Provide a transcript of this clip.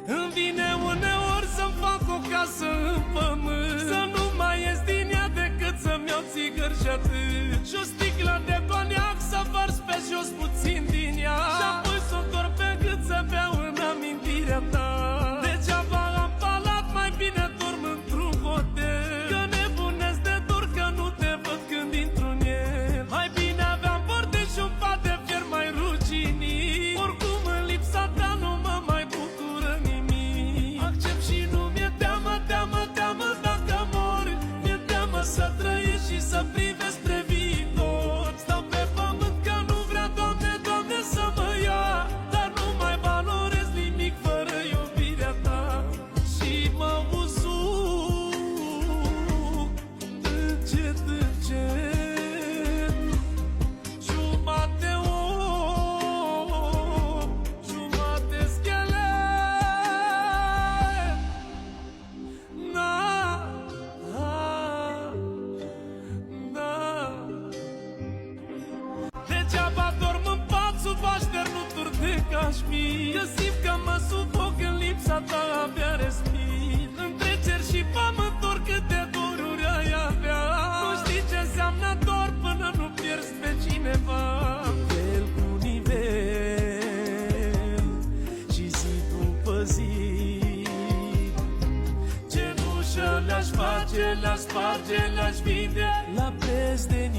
Îmi vine uneori să-mi fac o casă în pământ, să nu mai ies din ea decât să-mi iau țigări și atât, și o sticlă de coniac să vărs pe jos puțin din ea, și apoi s-o întorc pe gât să beau în amintirea ta. Degeaba am palat, mai bine dorm într-un hotel, că nebunesc de dor că nu te văd când intru în el. Mai bine aveam borde și un pat de fier mai ruginit, oricum în lipsa ta nu mă mai bucură nimic. Accept și nu mi-e teamă, teamă, teamă dacă mor, mi-e teamă să trăiesc și să privesc spre viitor. Stau pe pământ că nu vrea, Doamne, Doamne, să mă ia, dar nu mai valorez nimic fără iubirea ta. Și mă usuc încet, încet, jumate om, jumate schelet. Da, da. Degeaba dorm în pat sub așternuturi de cașmir, că simt că mă sufoc în lipsa ta, abia respir. Între cer și pământ oricâte doruri ai avea, nu știi ce înseamnă dor până nu pierzi pe cineva. Nivel cu nivel și zi după zi, cenușă le-aș face, le-aș sparge, le-aș vinde la preț de